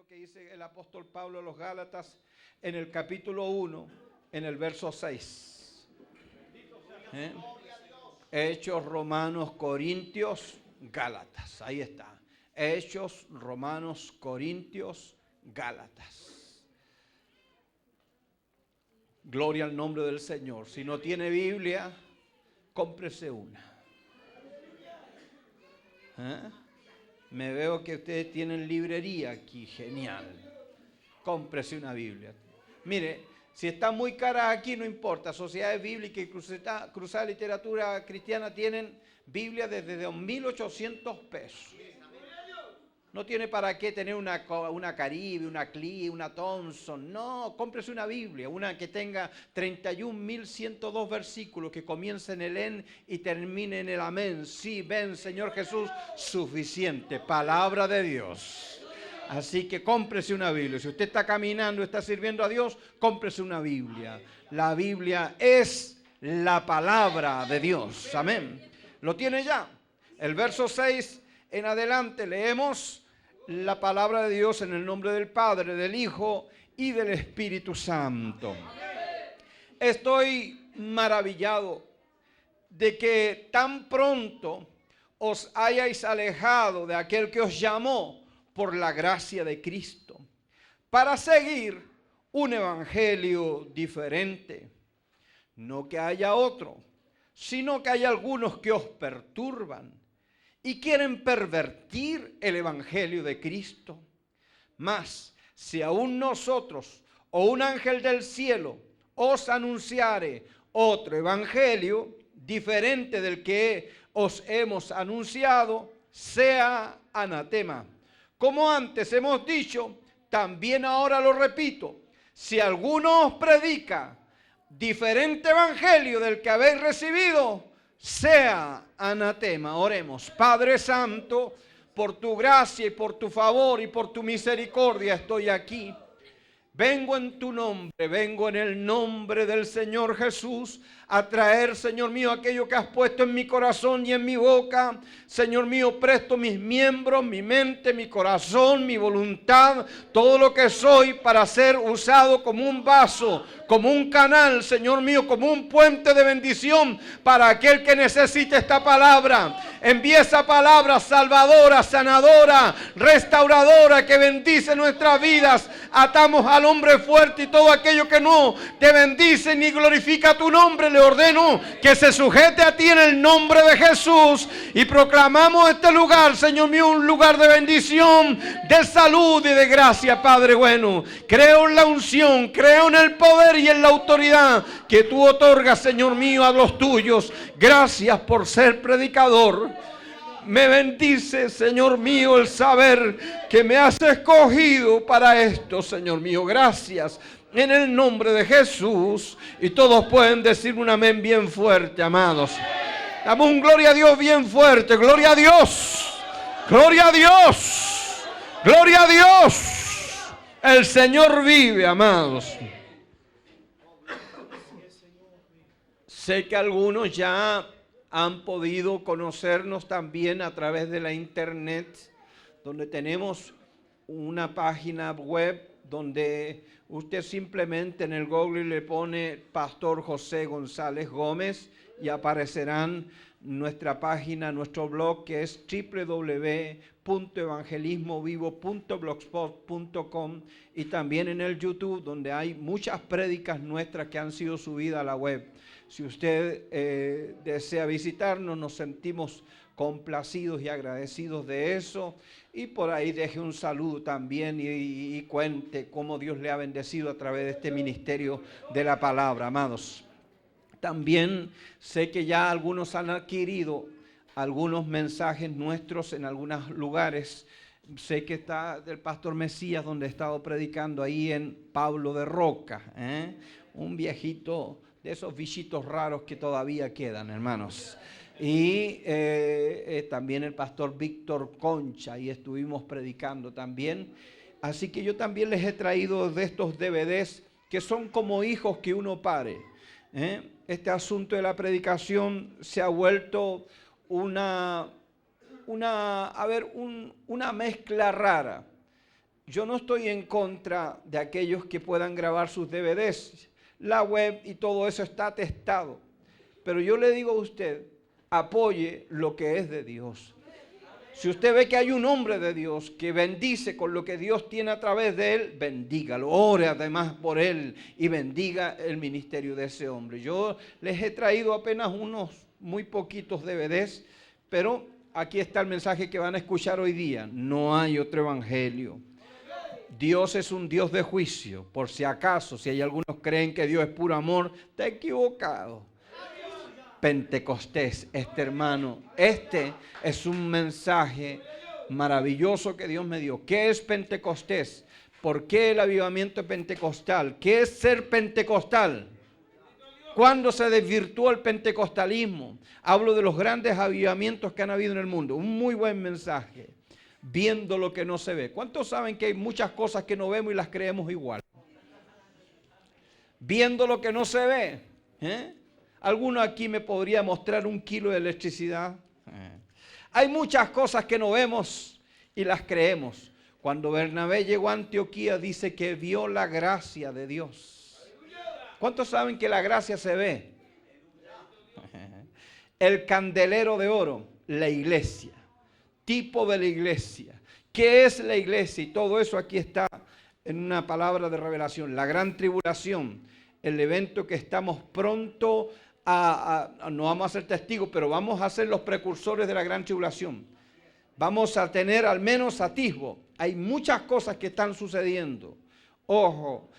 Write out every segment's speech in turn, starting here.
lo que dice el apóstol Pablo a los Gálatas en el capítulo 1, en el verso 6. Hechos, Romanos, Corintios, Gálatas. Ahí está. Hechos, Romanos, Corintios, Gálatas. Gloria al nombre del Señor. Si no tiene Biblia, cómprese una. Me veo que ustedes tienen librería aquí, genial. Cómprese una Biblia. Mire, si está muy cara aquí, no importa. Sociedades Bíblicas y Cruzada Literatura Cristiana tienen Biblia desde 2.800 pesos. No tiene para qué tener una Caribe, una Clee, una Thompson. No, cómprese una Biblia, una que tenga 31.102 versículos, que comience en el en y termine en el amén. Sí, ven, Señor Jesús, suficiente. Palabra de Dios. Así que cómprese una Biblia. Si usted está caminando, está sirviendo a Dios, cómprese una Biblia. La Biblia es la palabra de Dios. Amén. ¿Lo tiene ya? El verso 6 en adelante leemos la palabra de Dios en el nombre del Padre, del Hijo y del Espíritu Santo. Estoy maravillado de que tan pronto os hayáis alejado de aquel que os llamó por la gracia de Cristo, para seguir un evangelio diferente. No que haya otro, sino que hay algunos que os perturban y quieren pervertir el evangelio de Cristo. Mas, si aún nosotros o un ángel del cielo os anunciare otro evangelio diferente del que os hemos anunciado, sea anatema. Como antes hemos dicho, también ahora lo repito, si alguno os predica diferente evangelio del que habéis recibido, sea anatema. Oremos. Padre Santo, por tu gracia y por tu favor y por tu misericordia estoy aquí. Vengo en tu nombre, vengo en el nombre del Señor Jesús a traer, Señor mío, aquello que has puesto en mi corazón y en mi boca. Señor mío, presto mis miembros, mi mente, mi corazón, mi voluntad, todo lo que soy para ser usado como un vaso, como un canal, Señor mío, como un puente de bendición para aquel que necesite esta palabra. Envía esa palabra salvadora, sanadora, restauradora, que bendice nuestras vidas. Atamos al hombre fuerte y todo aquello que no te bendice ni glorifica tu nombre, le ordeno que se sujete a ti en el nombre de Jesús. Y proclamamos este lugar, Señor mío, un lugar de bendición, de salud y de gracia, Padre bueno. Creo en la unción, creo en el poder y en la autoridad que tú otorgas, Señor mío, a los tuyos. Gracias por ser predicador. Me bendice, Señor mío, el saber que me has escogido para esto, Señor mío. Gracias en el nombre de Jesús. Y todos pueden decir un amén bien fuerte, amados. Damos un gloria a Dios bien fuerte. Gloria a Dios. Gloria a Dios. Gloria a Dios. El Señor vive, amados. Sé que algunos ya han podido conocernos también a través de la internet, donde tenemos una página web donde usted simplemente en el Google le pone Pastor José González Gómez y aparecerán nuestra página, nuestro blog, que es www.evangelismovivo.blogspot.com, y también en el YouTube, donde hay muchas prédicas nuestras que han sido subidas a la web. Si usted desea visitarnos, nos sentimos complacidos y agradecidos de eso. Y por ahí deje un saludo también y cuente cómo Dios le ha bendecido a través de este ministerio de la palabra, amados. También sé que ya algunos han adquirido algunos mensajes nuestros en algunos lugares. Sé que está del pastor Mesías, donde he estado predicando ahí en Pablo de Roca, un viejito de esos bichitos raros que todavía quedan, hermanos. Y también el pastor Víctor Concha, y estuvimos predicando también. Así que yo también les he traído de estos DVDs que son como hijos que uno pare. Este asunto de la predicación se ha vuelto una mezcla rara. yo no estoy en contra de aquellos que puedan grabar sus DVDs. La web y todo eso está atestado. Pero yo le digo a usted, apoye lo que es de Dios. Si usted ve que hay un hombre de Dios que bendice con lo que Dios tiene a través de él, bendígalo, ore además por él y bendiga el ministerio de ese hombre. Yo les he traído apenas unos muy poquitos DVDs, pero aquí está el mensaje que van a escuchar hoy día. No hay otro evangelio. Dios es un Dios de juicio. Por si acaso, si hay algunos creen que Dios es puro amor, está equivocado. Pentecostés, hermano, este es un mensaje maravilloso que Dios me dio. ¿Qué es Pentecostés? ¿Por qué el avivamiento pentecostal? ¿Qué es ser pentecostal? ¿Cuándo se desvirtuó el pentecostalismo? Hablo de los grandes avivamientos que han habido en el mundo. Un muy buen mensaje. Viendo lo que no se ve. ¿Cuántos saben que hay muchas cosas que no vemos y las creemos igual? Viendo lo que no se ve. ¿Alguno aquí me podría mostrar 1 kilo de electricidad? Hay muchas cosas que no vemos y las creemos. Cuando Bernabé llegó a Antioquía dice que vio la gracia de Dios. ¿Cuántos saben que la gracia se ve? El candelero de oro, la iglesia. Tipo de la iglesia. ¿Qué es la iglesia? Y todo eso aquí está en una palabra de revelación. La gran tribulación, el evento que estamos pronto no vamos a ser testigos, pero vamos a ser los precursores de la gran tribulación. Vamos a tener al menos atisbo. Hay muchas cosas que están sucediendo. Ojo,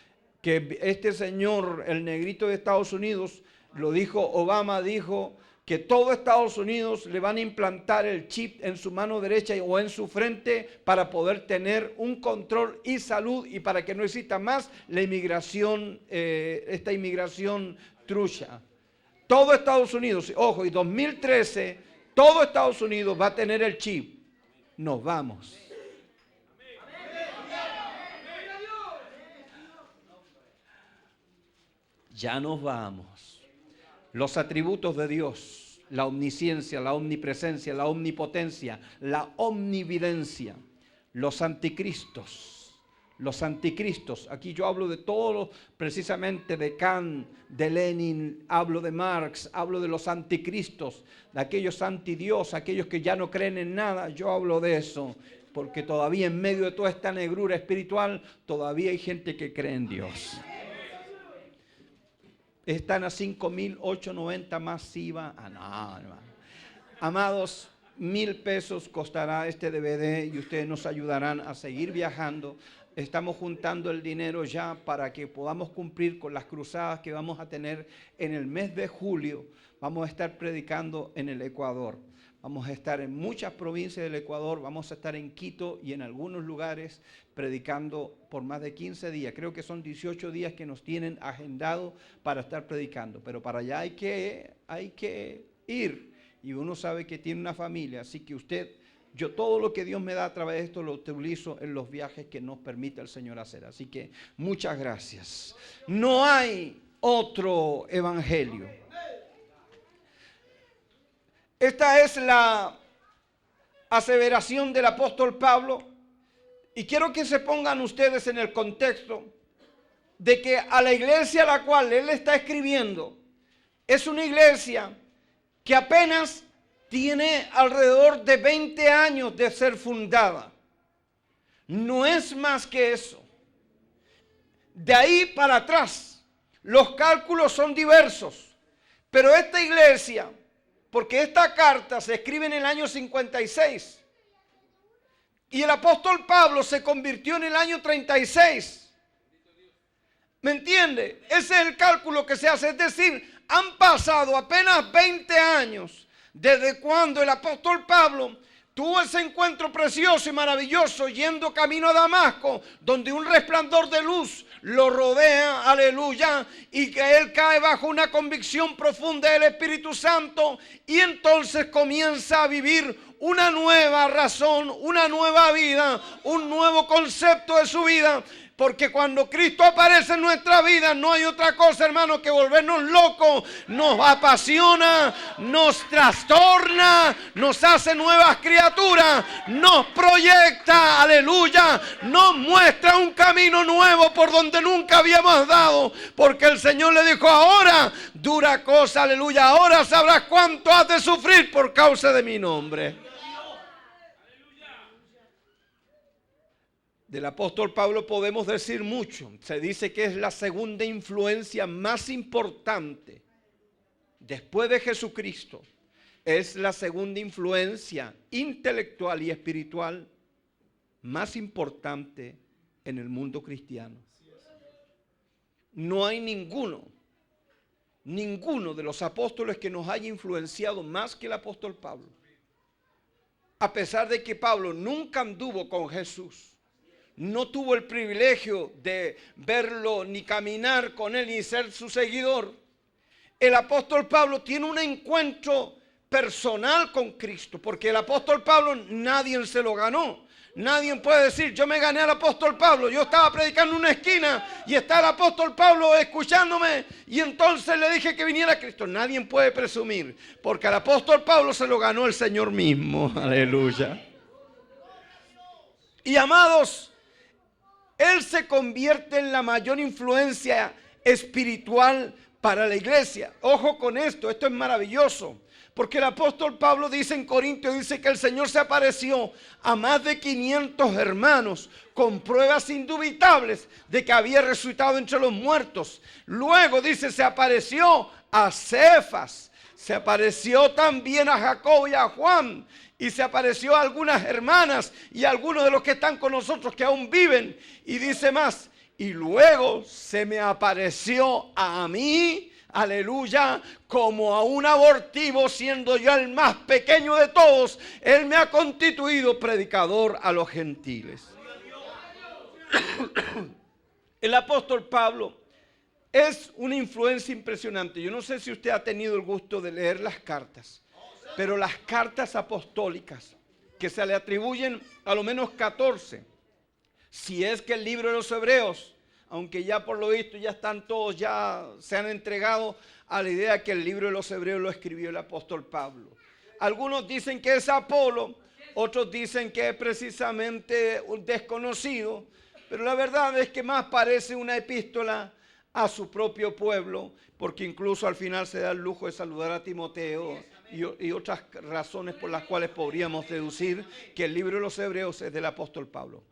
que este señor, el negrito de Estados Unidos, lo dijo, Obama dijo que todo Estados Unidos le van a implantar el chip en su mano derecha o en su frente para poder tener un control y salud y para que no exista más la inmigración, esta inmigración trucha. Todo Estados Unidos, ojo, y 2013, todo Estados Unidos va a tener el chip. Nos vamos. Ya nos vamos. Los atributos de Dios, la omnisciencia, la omnipresencia, la omnipotencia, la omnividencia, los anticristos. Los anticristos, aquí yo hablo de todos, precisamente de Kant, de Lenin, hablo de Marx, hablo de los anticristos, de aquellos antidios, aquellos que ya no creen en nada, yo hablo de eso, porque todavía en medio de toda esta negrura espiritual, todavía hay gente que cree en Dios. Están a 5,890 más IVA. No, hermano. Amados, 1,000 pesos costará este DVD y ustedes nos ayudarán a seguir viajando. Estamos juntando el dinero ya para que podamos cumplir con las cruzadas que vamos a tener en el mes de julio. Vamos a estar predicando en el Ecuador. Vamos a estar en muchas provincias del Ecuador. Vamos a estar en Quito y en algunos lugares predicando por más de 15 días. Creo que son 18 días que nos tienen agendado para estar predicando. Pero para allá hay que ir. Y uno sabe que tiene una familia. Así que yo todo lo que Dios me da a través de esto lo utilizo en los viajes que nos permite el Señor hacer. Así que muchas gracias. No hay otro evangelio. Esta es la aseveración del apóstol Pablo. Y quiero que se pongan ustedes en el contexto de que a la iglesia a la cual él está escribiendo es una iglesia que apenas tiene alrededor de 20 años de ser fundada. No es más que eso. De ahí para atrás, los cálculos son diversos. Pero esta iglesia, porque esta carta se escribe en el año 56, y el apóstol Pablo se convirtió en el año 36. ¿Me entiende? Ese es el cálculo que se hace. Es decir, han pasado apenas 20 años desde cuando el apóstol Pablo tuvo ese encuentro precioso y maravilloso yendo camino a Damasco, donde un resplandor de luz lo rodea, aleluya, y que él cae bajo una convicción profunda del Espíritu Santo y entonces comienza a vivir una nueva razón, una nueva vida, un nuevo concepto de su vida. Porque cuando Cristo aparece en nuestra vida, no hay otra cosa, hermano, que volvernos locos. Nos apasiona, nos trastorna, nos hace nuevas criaturas, nos proyecta, aleluya, nos muestra un camino nuevo por donde nunca habíamos dado. Porque el Señor le dijo: ahora, dura cosa, aleluya, ahora sabrás cuánto has de sufrir por causa de mi nombre. Del apóstol Pablo podemos decir mucho. Se dice que es la segunda influencia más importante después de Jesucristo. Es la segunda influencia intelectual y espiritual más importante en el mundo cristiano. No hay ninguno de los apóstoles que nos haya influenciado más que el apóstol Pablo. A pesar de que Pablo nunca anduvo con Jesús, no tuvo el privilegio de verlo ni caminar con él ni ser su seguidor, el apóstol Pablo tiene un encuentro personal con Cristo, porque el apóstol Pablo nadie se lo ganó. Nadie puede decir: yo me gané al apóstol Pablo, yo estaba predicando en una esquina y está el apóstol Pablo escuchándome y entonces le dije que viniera a Cristo. Nadie puede presumir, porque al apóstol Pablo se lo ganó el Señor mismo. Aleluya. Y amados, él se convierte en la mayor influencia espiritual para la iglesia. Ojo con esto, esto es maravilloso. Porque el apóstol Pablo dice en Corintios, dice que el Señor se apareció a más de 500 hermanos con pruebas indubitables de que había resucitado entre los muertos. Luego dice, se apareció a Cefas, se apareció también a Jacobo y a Juan. Y se apareció a algunas hermanas y a algunos de los que están con nosotros que aún viven. Y dice más, y luego se me apareció a mí, aleluya, como a un abortivo, siendo yo el más pequeño de todos. Él me ha constituido predicador a los gentiles. El apóstol Pablo es una influencia impresionante. Yo no sé si usted ha tenido el gusto de leer las cartas, pero las cartas apostólicas, que se le atribuyen a lo menos 14, si es que el libro de los Hebreos, aunque ya por lo visto ya están todos, ya se han entregado a la idea que el libro de los Hebreos lo escribió el apóstol Pablo. Algunos dicen que es Apolo, otros dicen que es precisamente un desconocido, pero la verdad es que más parece una epístola a su propio pueblo, porque incluso al final se da el lujo de saludar a Timoteo y otras razones por las cuales podríamos deducir que el libro de los Hebreos es del apóstol Pablo.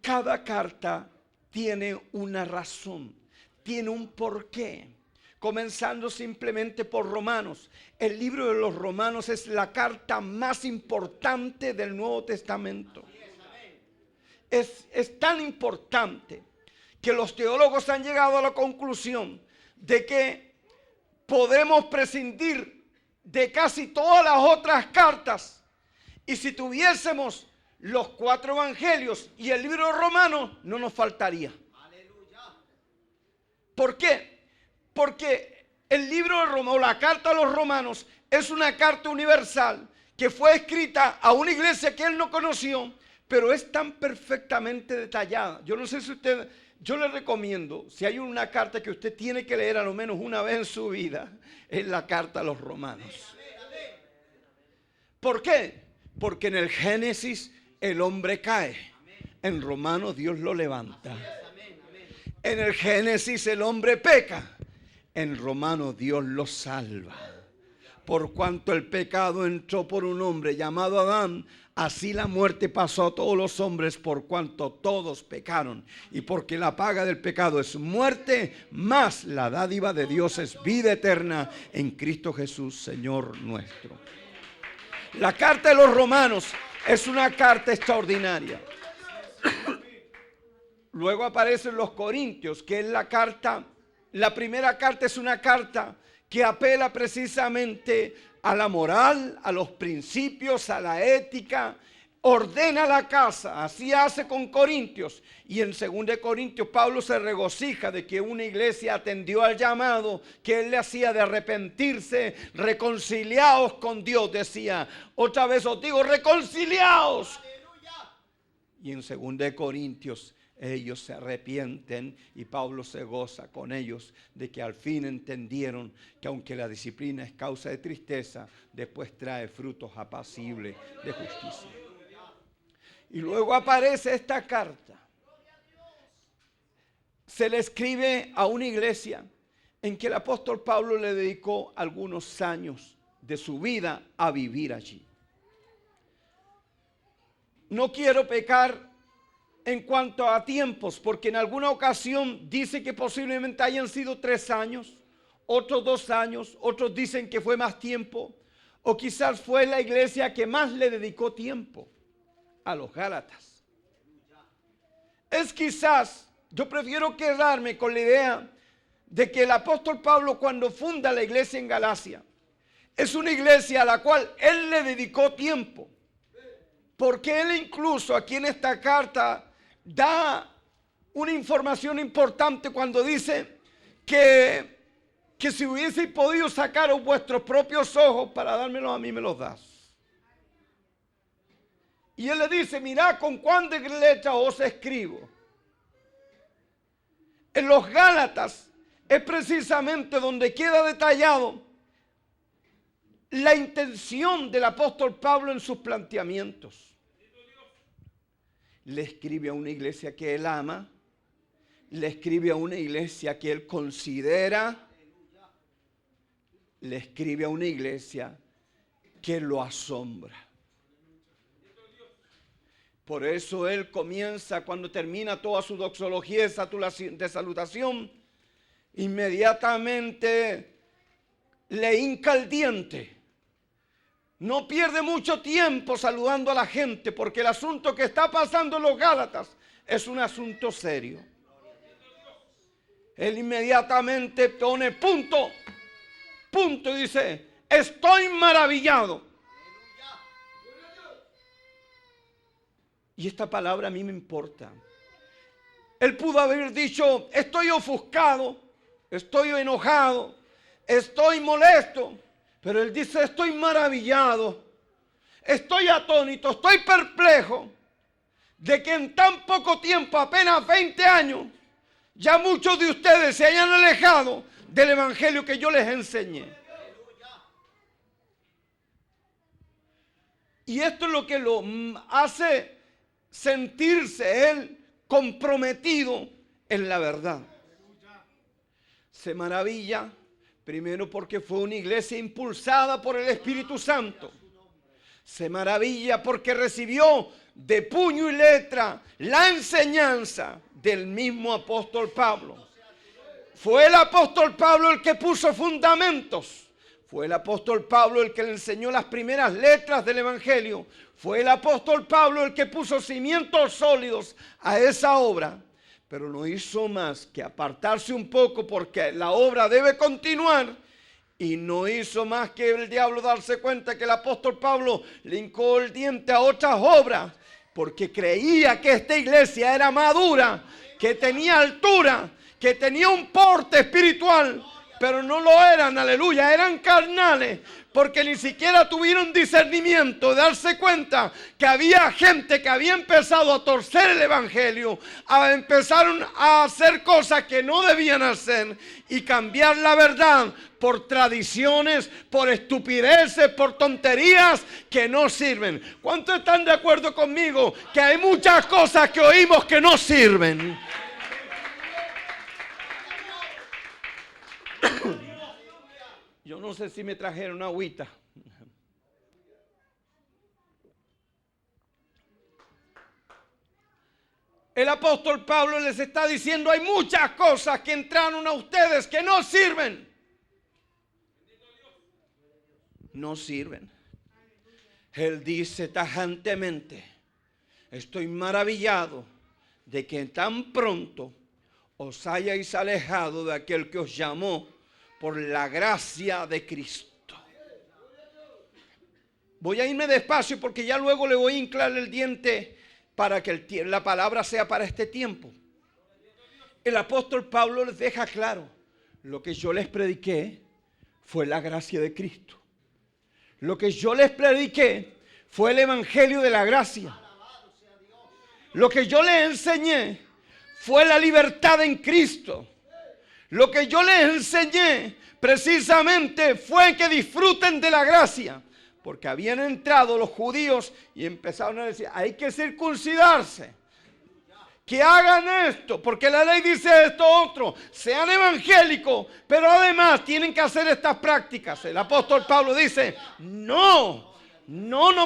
Cada carta tiene una razón, tiene un porqué. Comenzando simplemente por Romanos. El libro de los Romanos es la carta más importante del Nuevo Testamento. Es tan importante que los teólogos han llegado a la conclusión de que podemos prescindir de casi todas las otras cartas, y si tuviésemos los 4 evangelios y el libro de Romanos, no nos faltaría. ¿Por qué? Porque el libro de Romanos, la carta a los romanos, es una carta universal que fue escrita a una iglesia que él no conoció, pero es tan perfectamente detallada. Yo no sé si usted, yo le recomiendo, si hay una carta que usted tiene que leer a lo menos una vez en su vida, es la carta a los romanos. ¿Por qué? Porque en el Génesis el hombre cae, en Romanos Dios lo levanta. En el Génesis el hombre peca, en Romanos Dios lo salva. Por cuanto el pecado entró por un hombre llamado Adán, así la muerte pasó a todos los hombres, por cuanto todos pecaron. Y porque la paga del pecado es muerte, mas la dádiva de Dios es vida eterna en Cristo Jesús, Señor nuestro. La carta de los Romanos es una carta extraordinaria. Luego aparecen los Corintios, que es la carta. La primera carta es una carta que apela precisamente a la moral, a los principios, a la ética, ordena la casa, así hace con Corintios. Y en 2 Corintios Pablo se regocija de que una iglesia atendió al llamado que él le hacía de arrepentirse, reconciliaos con Dios, decía. Otra vez os digo, reconciliaos. Y en 2 Corintios ellos se arrepienten y Pablo se goza con ellos de que al fin entendieron que aunque la disciplina es causa de tristeza, después trae frutos apacibles de justicia. Y luego aparece esta carta. Se le escribe a una iglesia en que el apóstol Pablo le dedicó algunos años de su vida a vivir allí. No quiero pecar en cuanto a tiempos, porque en alguna ocasión dice que posiblemente hayan sido 3 años, otros 2 años, otros dicen que fue más tiempo, o quizás fue la iglesia que más le dedicó tiempo a los Gálatas. Es quizás, yo prefiero quedarme con la idea de que el apóstol Pablo, cuando funda la iglesia en Galacia, es una iglesia a la cual él le dedicó tiempo, porque él incluso aquí en esta carta da una información importante cuando dice que si hubiese podido sacaros vuestros propios ojos para dármelos a mí, me los das. Y él le dice, mirad con cuán de letra os escribo. En los Gálatas es precisamente donde queda detallado la intención del apóstol Pablo en sus planteamientos. Le escribe a una iglesia que él ama, le escribe a una iglesia que él considera, le escribe a una iglesia que lo asombra. Por eso él comienza, cuando termina toda su doxología de salutación, inmediatamente le hinca el diente. No pierde mucho tiempo saludando a la gente, porque el asunto que está pasando en los Gálatas es un asunto serio. Él inmediatamente pone punto y dice, estoy maravillado. Y esta palabra a mí me importa. Él pudo haber dicho, estoy ofuscado, estoy enojado, estoy molesto. Pero él dice, estoy maravillado, estoy atónito, estoy perplejo de que en tan poco tiempo, apenas 20 años, ya muchos de ustedes se hayan alejado del evangelio que yo les enseñé. Y esto es lo que lo hace sentirse él comprometido en la verdad. Se maravilla. Primero porque fue una iglesia impulsada por el Espíritu Santo. Se maravilla porque recibió de puño y letra la enseñanza del mismo apóstol Pablo. Fue el apóstol Pablo el que puso fundamentos. Fue el apóstol Pablo el que le enseñó las primeras letras del Evangelio. Fue el apóstol Pablo el que puso cimientos sólidos a esa obra. Pero no hizo más que apartarse un poco porque la obra debe continuar. Y no hizo más que el diablo darse cuenta que el apóstol Pablo le hincó el diente a otras obras. Porque creía que esta iglesia era madura, que tenía altura, que tenía un porte espiritual. Pero no lo eran, aleluya, eran carnales. Porque ni siquiera tuvieron discernimiento de darse cuenta que había gente que había empezado a torcer el evangelio, empezaron a hacer cosas que no debían hacer y cambiar la verdad por tradiciones, por estupideces, por tonterías que no sirven. ¿Cuántos están de acuerdo conmigo que hay muchas cosas que oímos que no sirven? Yo no sé si me trajeron una agüita. El apóstol Pablo les está diciendo, hay muchas cosas que entraron a ustedes que no sirven. No sirven. Él dice tajantemente, estoy maravillado de que tan pronto os hayáis alejado de aquel que os llamó por la gracia de Cristo. Voy a irme despacio porque ya luego le voy a hinclar el diente para que la palabra sea para este tiempo. El apóstol Pablo les deja claro, lo que yo les prediqué fue la gracia de Cristo. Lo que yo les prediqué fue el evangelio de la gracia. Lo que yo les enseñé fue la libertad en Cristo. Lo que yo les enseñé precisamente fue que disfruten de la gracia. Porque habían entrado los judíos y empezaron a decir, hay que circuncidarse. Que hagan esto, porque la ley dice esto otro. Sean evangélicos, pero además tienen que hacer estas prácticas. El apóstol Pablo dice, no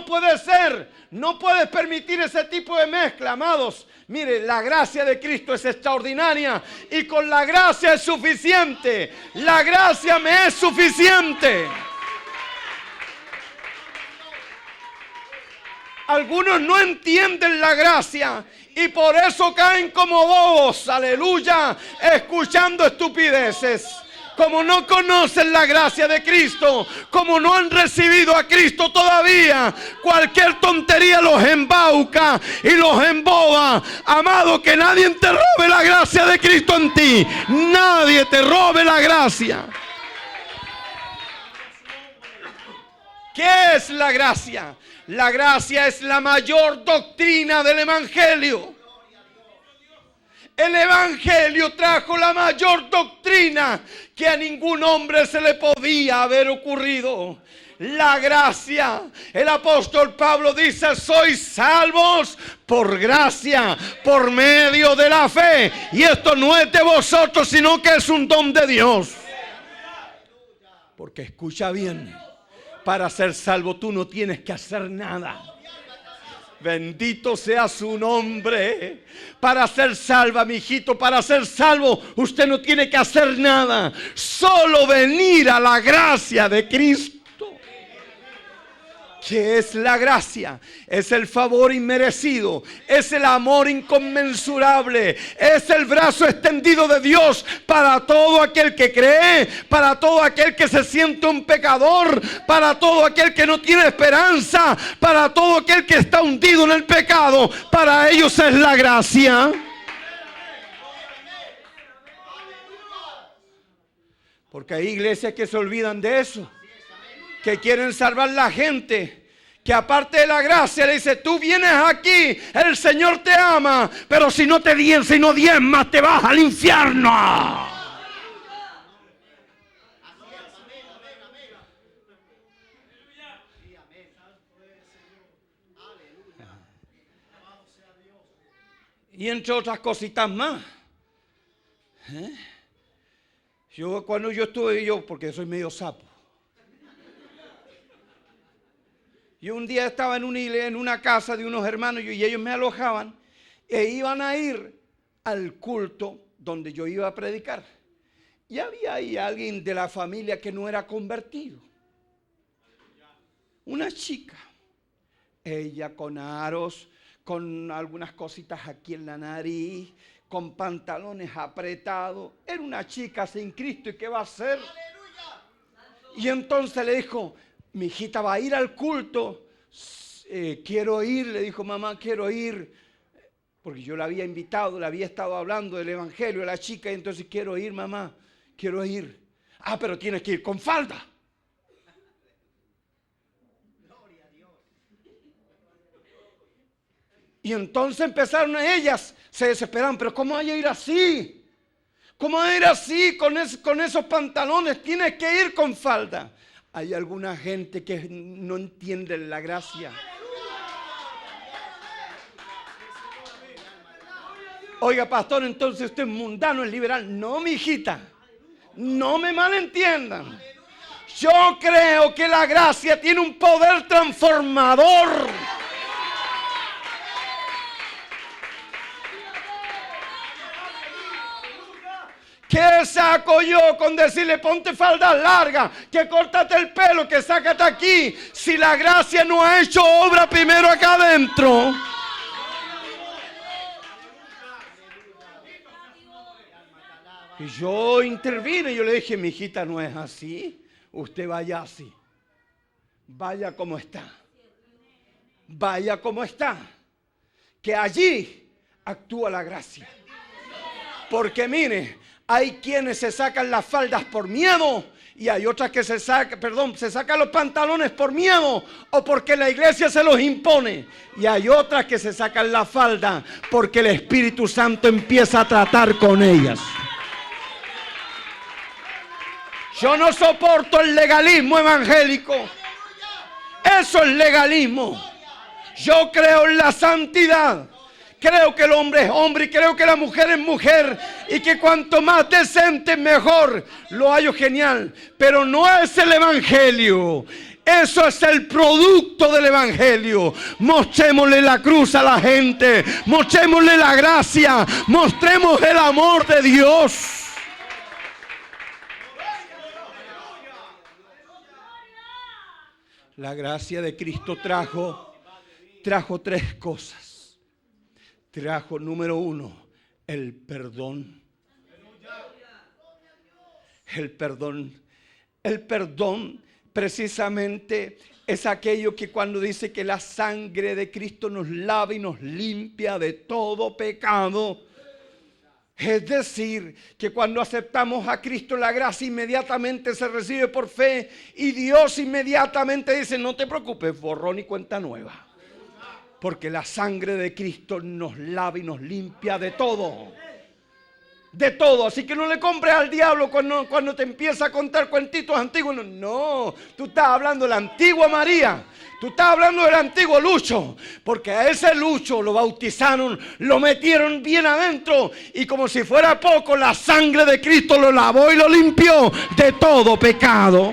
puede ser. No puedes permitir ese tipo de mezcla, amados. Mire, la gracia de Cristo es extraordinaria y con la gracia es suficiente. La gracia me es suficiente. Algunos no entienden la gracia y por eso caen como bobos, aleluya, escuchando estupideces. Como no conocen la gracia de Cristo, como no han recibido a Cristo todavía, cualquier tontería los embauca y los emboba. Amado, que nadie te robe la gracia de Cristo en ti. Nadie te robe la gracia. ¿Qué es la gracia? La gracia es la mayor doctrina del Evangelio. El Evangelio trajo la mayor doctrina que a ningún hombre se le podía haber ocurrido. La gracia. El apóstol Pablo dice, sois salvos por gracia, por medio de la fe. Y esto no es de vosotros, sino que es un don de Dios. Porque escucha bien, para ser salvo tú no tienes que hacer nada. Bendito sea su nombre. Para ser salva, mi hijito, para ser salvo, usted no tiene que hacer nada. Solo venir a la gracia de Cristo. ¿Qué es la gracia? Es el favor inmerecido, es el amor inconmensurable, es el brazo extendido de Dios para todo aquel que cree, para todo aquel que se siente un pecador, para todo aquel que no tiene esperanza, para todo aquel que está hundido en el pecado. Para ellos es la gracia. Porque hay iglesias que se olvidan de eso, que quieren salvar la gente, que aparte de la gracia le dice, tú vienes aquí, el Señor te ama, pero si no te diezmas te vas al infierno. Y entre otras cositas más. Cuando yo estuve, porque soy medio sapo. Yo un día estaba en una casa de unos hermanos y ellos me alojaban e iban a ir al culto donde yo iba a predicar. Y había ahí alguien de la familia que no era convertido. Una chica. Ella con aros, con algunas cositas aquí en la nariz, con pantalones apretados. Era una chica sin Cristo. ¿Y qué va a hacer? Y entonces le dijo, mi hijita va a ir al culto, quiero ir, le dijo mamá, quiero ir, porque yo la había invitado, le había estado hablando del evangelio a la chica, y entonces quiero ir mamá, quiero ir. Ah, pero tienes que ir con falda. Y entonces empezaron ellas, se desesperaron, pero ¿cómo hay a ir así? ¿Cómo va a ir así con esos pantalones? Tienes que ir con falda. Hay alguna gente que no entiende la gracia. Oiga, pastor, entonces usted es mundano, es liberal. No, mi hijita, no me malentiendan. Yo creo que la gracia tiene un poder transformador. ¿Qué saco yo con decirle ponte falda larga, que córtate el pelo, que sácate aquí, si la gracia no ha hecho obra primero acá adentro? Y yo intervine, yo le dije, mi hijita, no es así, usted vaya así, vaya como está, vaya como está, que allí actúa la gracia. Porque mire, hay quienes se sacan las faldas por miedo Y hay otras que se sacan los pantalones por miedo o porque la iglesia se los impone. Y hay otras que se sacan la falda porque el Espíritu Santo empieza a tratar con ellas. Yo no soporto el legalismo evangélico. Eso es legalismo. Yo creo en la santidad. Creo que el hombre es hombre y creo que la mujer es mujer. Y que cuanto más decente mejor. Lo hallo genial. Pero no es el evangelio. Eso es el producto del evangelio. Mostrémosle la cruz a la gente. Mostrémosle la gracia. Mostremos el amor de Dios. La gracia de Cristo trajo 3 cosas. Trajo, número 1, el perdón. El perdón. El perdón precisamente es aquello que cuando dice que la sangre de Cristo nos lava y nos limpia de todo pecado. Es decir, que cuando aceptamos a Cristo, la gracia inmediatamente se recibe por fe y Dios inmediatamente dice: no te preocupes, borrón y cuenta nueva. Porque la sangre de Cristo nos lava y nos limpia de todo. De todo. Así que no le compres al diablo cuando te empieza a contar cuentitos antiguos. No, tú estás hablando de la antigua María. Tú estás hablando del antiguo Lucho. Porque a ese Lucho lo bautizaron, lo metieron bien adentro. Y como si fuera poco, la sangre de Cristo lo lavó y lo limpió de todo pecado.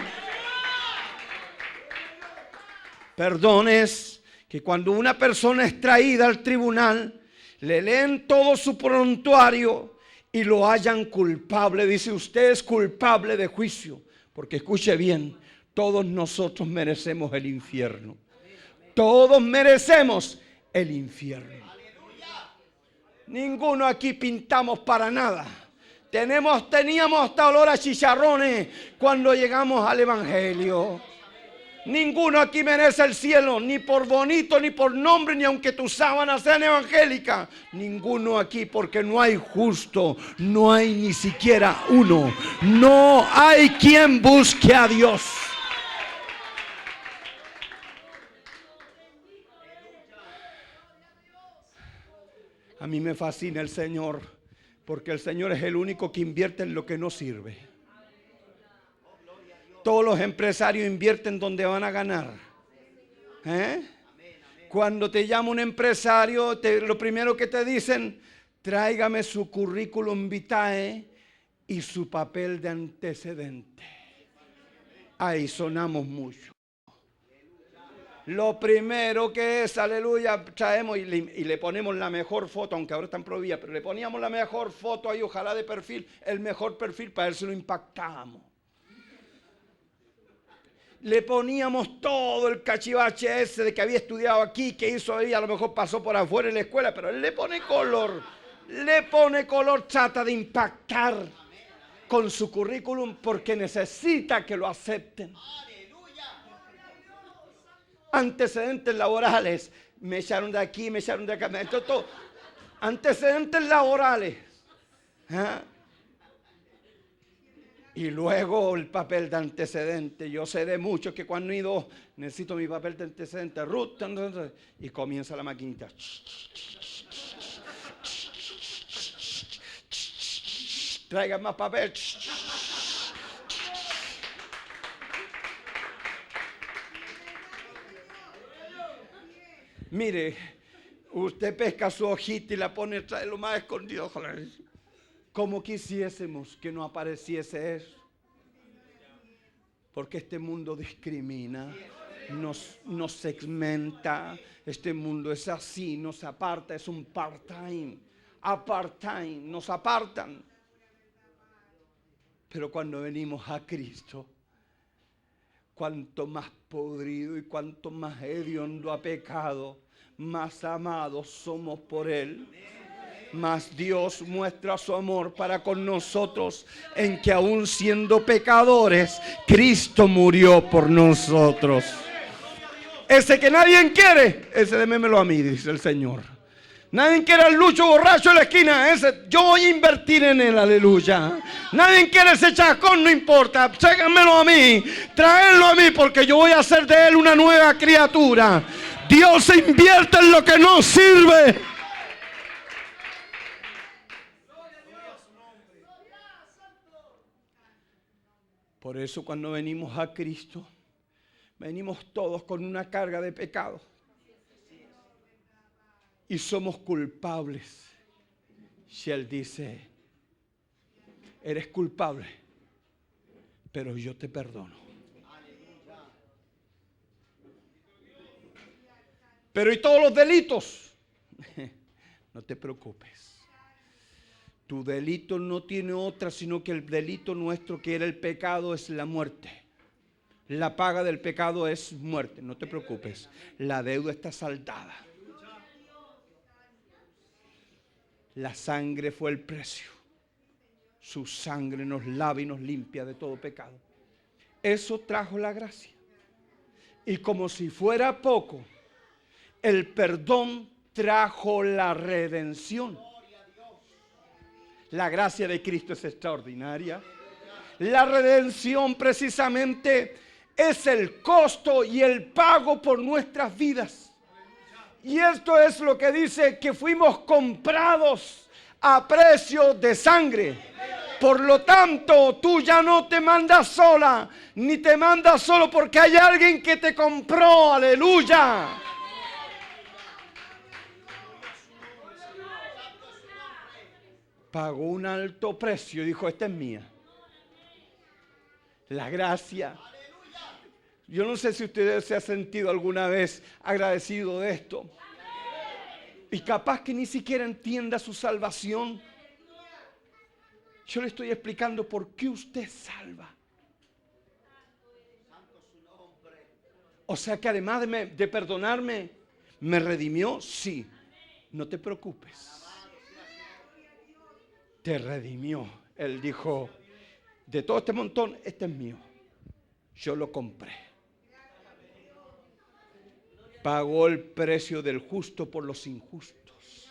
Perdón es que cuando una persona es traída al tribunal, le leen todo su prontuario y lo hallan culpable. Dice: usted es culpable de juicio. Porque escuche bien, todos nosotros merecemos el infierno. Todos merecemos el infierno. Ninguno aquí pintamos para nada. Teníamos hasta olor a chicharrones cuando llegamos al evangelio. Ninguno aquí merece el cielo, ni por bonito, ni por nombre, ni aunque tus sábanas sean evangélicas. Ninguno aquí, porque no hay justo, no hay ni siquiera uno. No hay quien busque a Dios. A mí me fascina el Señor, porque el Señor es el único que invierte en lo que no sirve. Todos los empresarios invierten donde van a ganar. Cuando te llama un empresario, lo primero que te dicen: tráigame su currículum vitae y su papel de antecedente. Ahí sonamos mucho. Lo primero que es, aleluya, traemos y le ponemos la mejor foto, aunque ahora están prohibidas, pero le poníamos la mejor foto ahí, ojalá de perfil, el mejor perfil, para ver si lo impactamos. Le poníamos todo el cachivache ese de que había estudiado aquí, que hizo ahí, a lo mejor pasó por afuera en la escuela, pero él le pone color, trata de impactar con su currículum porque necesita que lo acepten. Antecedentes laborales, me echaron de aquí, me echaron de acá, todo. Antecedentes laborales. Y luego el papel de antecedente. Yo sé de muchos que cuando he ido, necesito mi papel de antecedente, y comienza la maquinita. Traigan más papel. Mire, usted pesca su hojita y la pone, trae lo más escondido. Como quisiésemos que no apareciese eso. Porque este mundo discrimina, nos segmenta. Este mundo es así, nos aparta, es un part-time. Apartheid, nos apartan. Pero cuando venimos a Cristo, cuanto más podrido y cuanto más hediondo a pecado, más amados somos por Él. Mas Dios muestra su amor para con nosotros en que aún siendo pecadores, Cristo murió por nosotros. Ese que nadie quiere, ese démelo a mí, dice el Señor. Nadie quiere al Lucho borracho en la esquina. Yo voy a invertir en él, aleluya. Nadie quiere ese chacón, no importa. Tráiganmelo a mí, traedlo a mí, porque yo voy a hacer de él una nueva criatura. Dios se invierte en lo que no sirve. Por eso cuando venimos a Cristo, venimos todos con una carga de pecado. Y somos culpables. Si Él dice, eres culpable, pero yo te perdono. Pero ¿y todos los delitos? No te preocupes. Tu delito no tiene otra, sino que el delito nuestro, que era el pecado, es la muerte. La paga del pecado es muerte. No te preocupes. La deuda está saldada. La sangre fue el precio. Su sangre nos lava y nos limpia de todo pecado. Eso trajo la gracia. Y como si fuera poco, el perdón trajo la redención. La gracia de Cristo es extraordinaria. La redención precisamente es el costo y el pago por nuestras vidas. Y esto es lo que dice, que fuimos comprados a precio de sangre. Por lo tanto, tú ya no te mandas sola, ni te mandas solo, porque hay alguien que te compró. Aleluya. Pagó un alto precio y dijo, esta es mía. La gracia. Yo no sé si usted se ha sentido alguna vez agradecido de esto. Y capaz que ni siquiera entienda su salvación. Yo le estoy explicando por qué usted es salva. O sea que además de perdonarme, ¿me redimió? Sí. No te preocupes. Te redimió. Él dijo, de todo este montón, este es mío. Yo lo compré. Pagó el precio del justo por los injustos.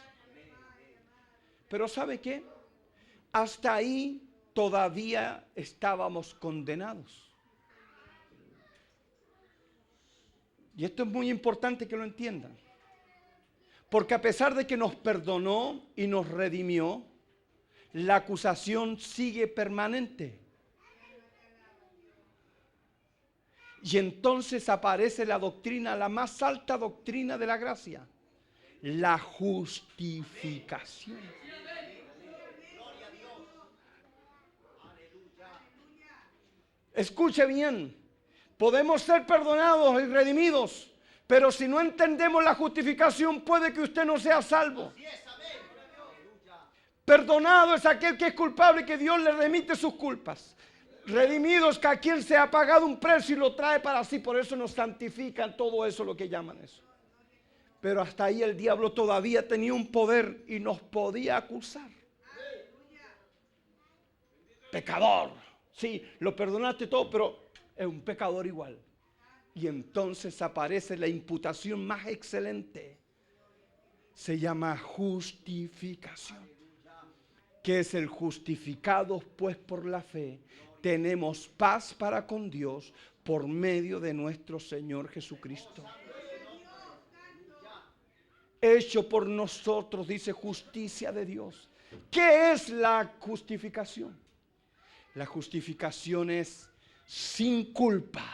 Pero ¿sabe qué? Hasta ahí todavía estábamos condenados. Y esto es muy importante que lo entiendan. Porque a pesar de que nos perdonó y nos redimió, la acusación sigue permanente. Y entonces aparece la doctrina, la más alta doctrina de la gracia, la justificación. Escuche bien, podemos ser perdonados y redimidos, pero si no entendemos la justificación, puede que usted no sea salvo. Perdonado es aquel que es culpable y que Dios le remite sus culpas. Redimidos, que a quien se ha pagado un precio y lo trae para sí. Por eso nos santifican, todo eso, lo que llaman eso. Pero hasta ahí el diablo todavía tenía un poder y nos podía acusar. Pecador. Sí, lo perdonaste todo, pero es un pecador igual. Y entonces aparece la imputación más excelente. Se llama justificación. ¿Qué es el justificado? Pues por la fe tenemos paz para con Dios por medio de nuestro Señor Jesucristo. Hecho por nosotros, dice, justicia de Dios. ¿Qué es la justificación? La justificación es sin culpa,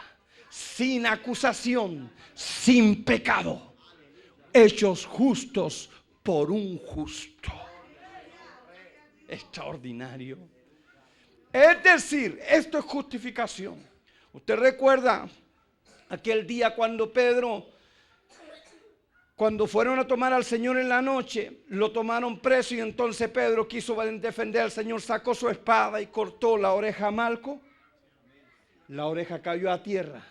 sin acusación, sin pecado. Hechos justos por un justo. Extraordinario. Es decir, esto es justificación. Usted recuerda aquel día cuando cuando fueron a tomar al Señor en la noche, lo tomaron preso y entonces Pedro quiso defender al Señor, sacó su espada y cortó la oreja a Malco. La oreja cayó a tierra.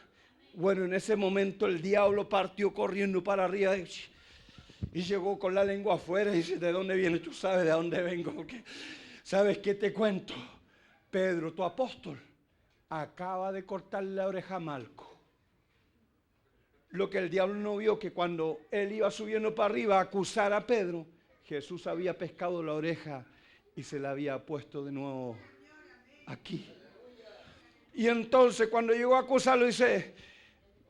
Bueno, en ese momento el diablo partió corriendo para arriba y llegó con la lengua afuera y dice, ¿de dónde vienes? Tú sabes de dónde vengo. Porque, ¿sabes qué te cuento? Pedro, tu apóstol, acaba de cortarle la oreja a Malco. Lo que el diablo no vio, que cuando él iba subiendo para arriba a acusar a Pedro, Jesús había pescado la oreja y se la había puesto de nuevo aquí. Y entonces cuando llegó a acusarlo dice,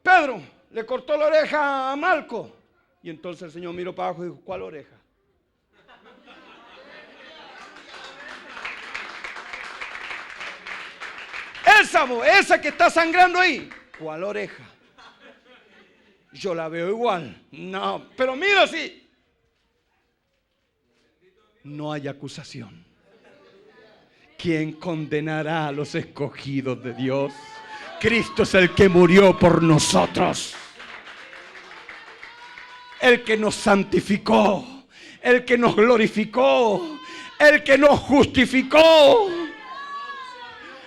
Pedro, le cortó la oreja a Malco. Y entonces el Señor miró para abajo y dijo, ¿cuál oreja? Esa que está sangrando ahí. ¿Cuál oreja? Yo la veo igual. No, pero mira así. No hay acusación. ¿Quién condenará a los escogidos de Dios? Cristo es el que murió por nosotros. El que nos santificó. El que nos glorificó. El que nos justificó.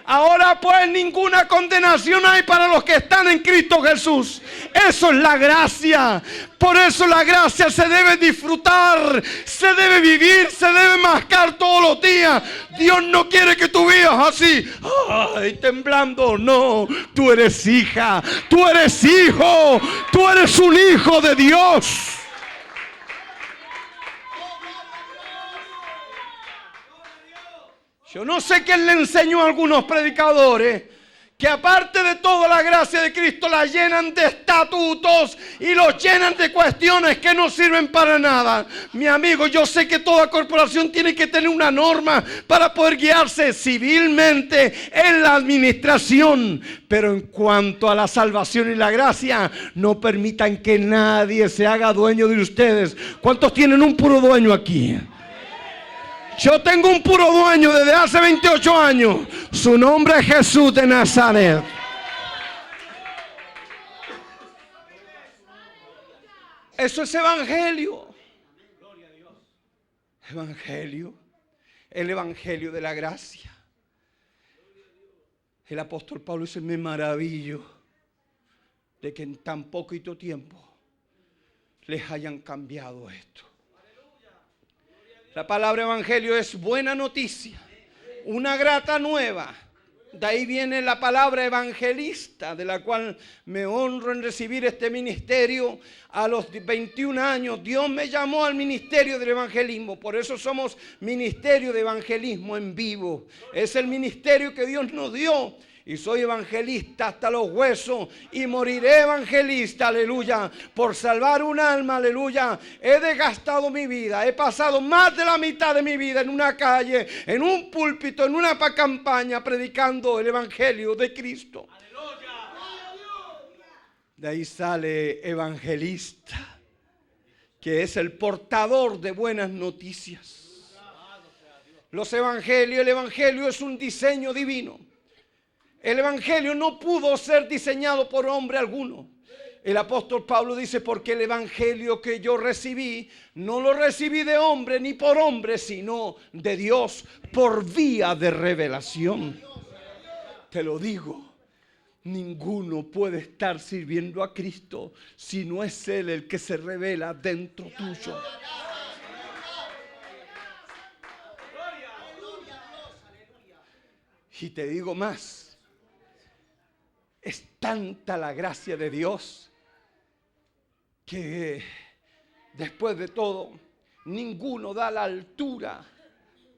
Ahora pues ninguna condenación hay para los que están en Cristo Jesús. Eso es la gracia. Por eso la gracia se debe disfrutar, se debe vivir, se debe mascar todos los días. Dios no quiere que tú vivas así, ay, temblando. No, tú eres hija, tú eres hijo, tú eres un hijo de Dios. Yo no sé quién le enseñó a algunos predicadores que aparte de toda la gracia de Cristo la llenan de estatutos y los llenan de cuestiones que no sirven para nada. Mi amigo, yo sé que toda corporación tiene que tener una norma para poder guiarse civilmente en la administración. Pero en cuanto a la salvación y la gracia, no permitan que nadie se haga dueño de ustedes. ¿Cuántos tienen un puro dueño aquí? Yo tengo un puro dueño desde hace 28 años. Su nombre es Jesús de Nazaret. Eso es evangelio. Evangelio. El evangelio de la gracia. El apóstol Pablo dice, me maravillo de que en tan poquito tiempo les hayan cambiado esto. La palabra evangelio es buena noticia, una grata nueva. De ahí viene la palabra evangelista, de la cual me honro en recibir este ministerio. A los 21 años Dios me llamó al ministerio del evangelismo. Por eso somos ministerio de evangelismo en vivo. Es el ministerio que Dios nos dio. Y soy evangelista hasta los huesos y moriré evangelista, aleluya, por salvar un alma, aleluya. He desgastado mi vida, he pasado más de la mitad de mi vida en una calle, en un púlpito, en una campaña, predicando el evangelio de Cristo. De ahí sale evangelista, que es el portador de buenas noticias. Los evangelios, el evangelio es un diseño divino. El evangelio no pudo ser diseñado por hombre alguno. El apóstol Pablo dice, porque el evangelio que yo recibí, no lo recibí de hombre ni por hombre, sino de Dios por vía de revelación. Te lo digo, ninguno puede estar sirviendo a Cristo si no es Él el que se revela dentro tuyo. Y te digo más. Es tanta la gracia de Dios que después de todo ninguno da la altura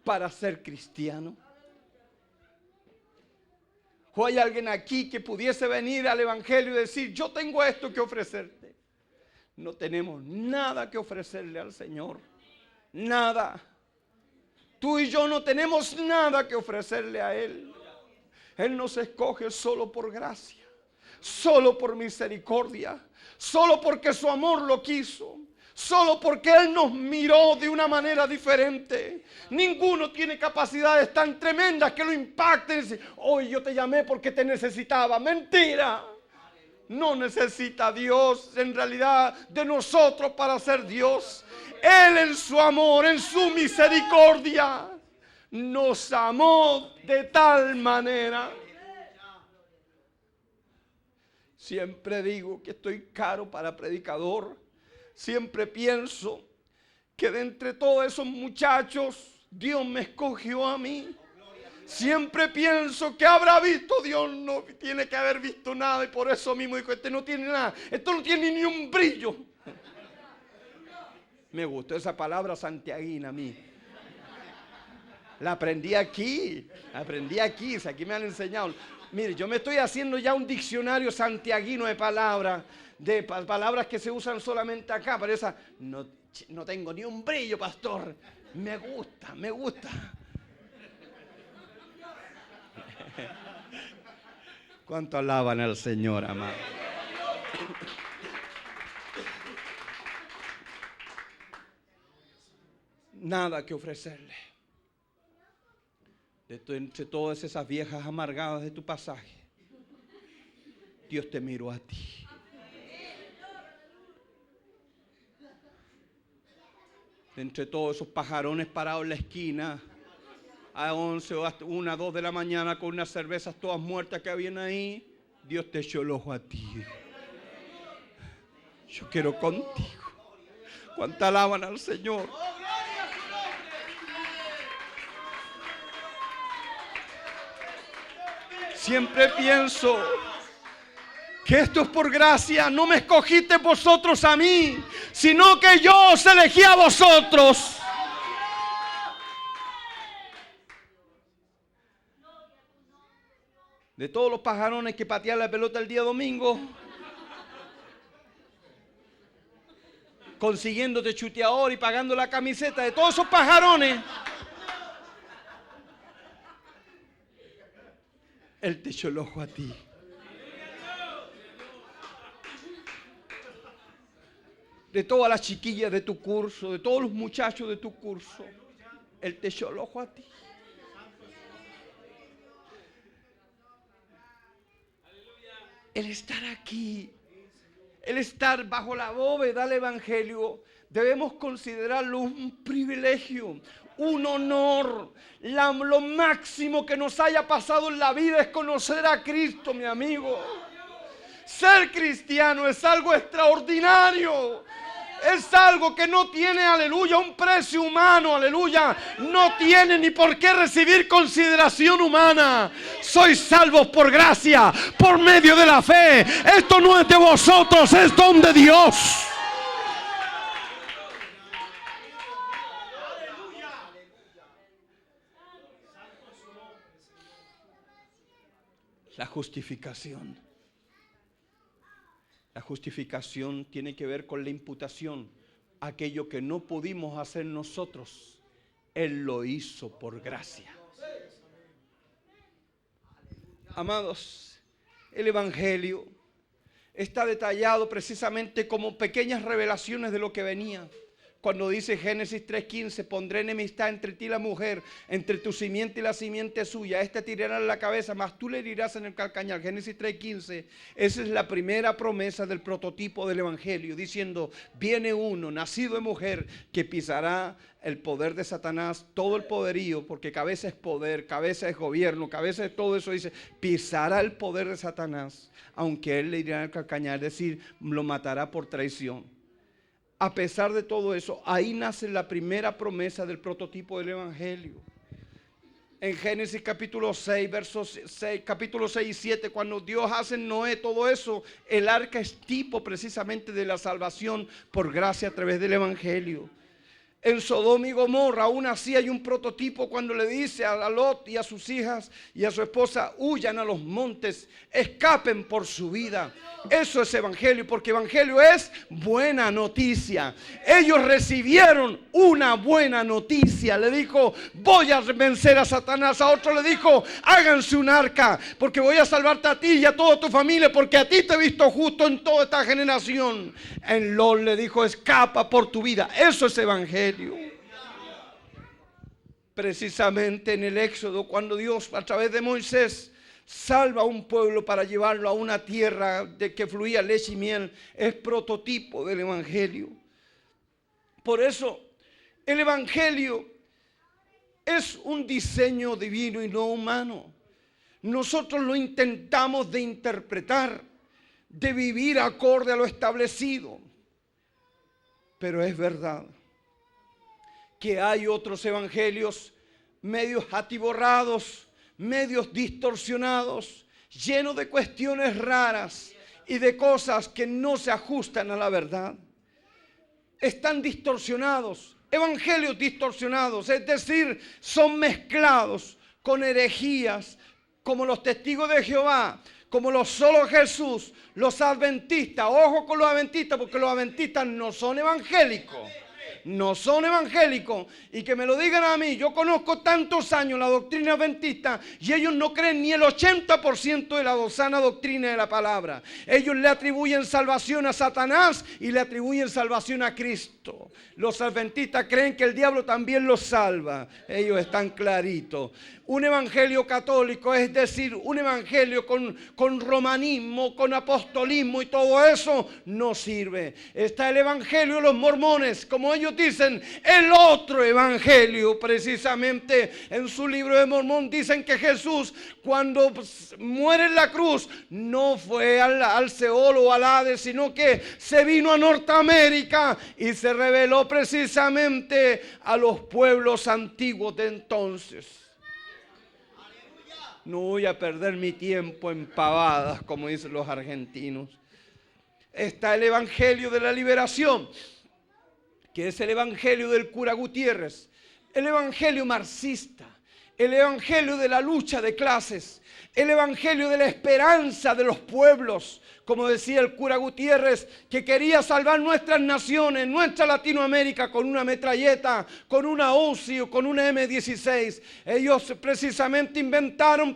para ser cristiano. ¿O hay alguien aquí que pudiese venir al evangelio y decir, yo tengo esto que ofrecerte? No tenemos nada que ofrecerle al Señor. Nada. Tú y yo no tenemos nada que ofrecerle a Él. Él nos escoge solo por gracia, solo por misericordia, solo porque su amor lo quiso, solo porque Él nos miró de una manera diferente. Ninguno tiene capacidades tan tremendas que lo impacten y dicen, hoy yo te llamé porque te necesitaba. Mentira. No necesita a Dios en realidad de nosotros para ser Dios. Él en su amor, en su misericordia, nos amó de tal manera. Siempre digo que estoy caro para predicador. Siempre pienso que de entre todos esos muchachos Dios me escogió a mí. Siempre pienso que habrá visto Dios, no tiene que haber visto nada, y por eso mismo dijo, este no tiene nada, esto no tiene ni un brillo. Me gustó esa palabra santiaguina a mí. La aprendí aquí, si aquí me han enseñado. Mire, yo me estoy haciendo ya un diccionario santiaguino de palabras que se usan solamente acá, pero esa no tengo ni un brillo, pastor. Me gusta. ¿Cuánto alaban al Señor, amado? Nada que ofrecerle. Entre todas esas viejas amargadas de tu pasaje, Dios te miró a ti. Entre todos esos pajarones parados en la esquina, a 11 o hasta 1, 2 de la mañana con unas cervezas todas muertas que habían ahí, Dios te echó el ojo a ti. Yo quiero contigo. ¿Cuánto alaban al Señor? Siempre pienso que esto es por gracia. No me escogiste vosotros a mí, sino que yo os elegí a vosotros. De todos los pajarones que patean la pelota el día domingo, consiguiéndote chuteador y pagando la camiseta, de todos esos pajarones, Él te echó el ojo a ti. De todas las chiquillas de tu curso, de todos los muchachos de tu curso, Él te echó el ojo a ti. El estar aquí, el estar bajo la bóveda del Evangelio, debemos considerarlo un privilegio, un honor. Lo máximo que nos haya pasado en la vida es conocer a Cristo, mi amigo. Ser cristiano es algo extraordinario. Es algo que no tiene, aleluya, un precio humano, aleluya. No tiene ni por qué recibir consideración humana. Sois salvos por gracia, por medio de la fe. Esto no es de vosotros, es don de Dios. La justificación. La justificación tiene que ver con la imputación. Aquello que no pudimos hacer nosotros, Él lo hizo por gracia. Amados, el Evangelio está detallado precisamente como pequeñas revelaciones de lo que venía. Cuando dice Génesis 3:15, pondré enemistad entre ti y la mujer, entre tu simiente y la simiente suya. Este te herirá en la cabeza, mas tú le herirás en el calcañar. Génesis 3:15, esa es la primera promesa del prototipo del Evangelio, diciendo, viene uno, nacido de mujer, que pisará el poder de Satanás, todo el poderío, porque cabeza es poder, cabeza es gobierno, cabeza es todo eso, dice, pisará el poder de Satanás, aunque él le herirá en el calcañar, es decir, lo matará por traición. A pesar de todo eso, ahí nace la primera promesa del prototipo del Evangelio. En Génesis capítulo 6, versos 6, capítulo 6 y 7, cuando Dios hace en Noé todo eso, el arca es tipo precisamente de la salvación por gracia a través del Evangelio. En Sodoma y Gomorra aún así hay un prototipo cuando le dice a Lot y a sus hijas y a su esposa, huyan a los montes, escapen por su vida. Eso es evangelio, porque evangelio es buena noticia. Ellos recibieron una buena noticia. Le dijo, voy a vencer a Satanás. A otro le dijo, háganse un arca, porque voy a salvarte a ti y a toda tu familia, porque a ti te he visto justo en toda esta generación. En Lot le dijo, escapa por tu vida. Eso es evangelio. Precisamente en el Éxodo, cuando Dios a través de Moisés salva a un pueblo para llevarlo a una tierra de que fluía leche y miel, es prototipo del Evangelio. Por eso el Evangelio es un diseño divino y no humano. Nosotros lo intentamos de interpretar, de vivir acorde a lo establecido, pero es verdad que hay otros evangelios medios atiborrados, medios distorsionados, llenos de cuestiones raras y de cosas que no se ajustan a la verdad. están distorsionados, evangelios distorsionados, es decir, son mezclados con herejías, como los testigos de Jehová, como los solo Jesús, los adventistas. Ojo con los adventistas, porque los adventistas no son evangélicos. No son evangélicos. Y que me lo digan a mí, yo conozco tantos años la doctrina adventista y ellos no creen ni el 80% de la sana doctrina de la palabra. Ellos le atribuyen salvación a Satanás y le atribuyen salvación a Cristo. Los adventistas creen que el diablo también los salva. Ellos están claritos. Un evangelio católico, es decir, un evangelio con romanismo, con apostolismo y todo eso, no sirve. Está el evangelio de los mormones, como ellos dicen, el otro evangelio. Precisamente en su libro de Mormón dicen que Jesús, cuando muere en la cruz, no fue al Seol o al Hades, sino que se vino a Norteamérica y se reveló precisamente a los pueblos antiguos de entonces. No voy a perder mi tiempo en pavadas, como dicen los argentinos. Está el evangelio de la liberación, que es el evangelio del cura Gutiérrez, el evangelio marxista, el evangelio de la lucha de clases, el evangelio de la esperanza de los pueblos, como decía el cura Gutiérrez, que quería salvar nuestras naciones, nuestra Latinoamérica, con una metralleta, con una Uzi o con una M16. Ellos precisamente inventaron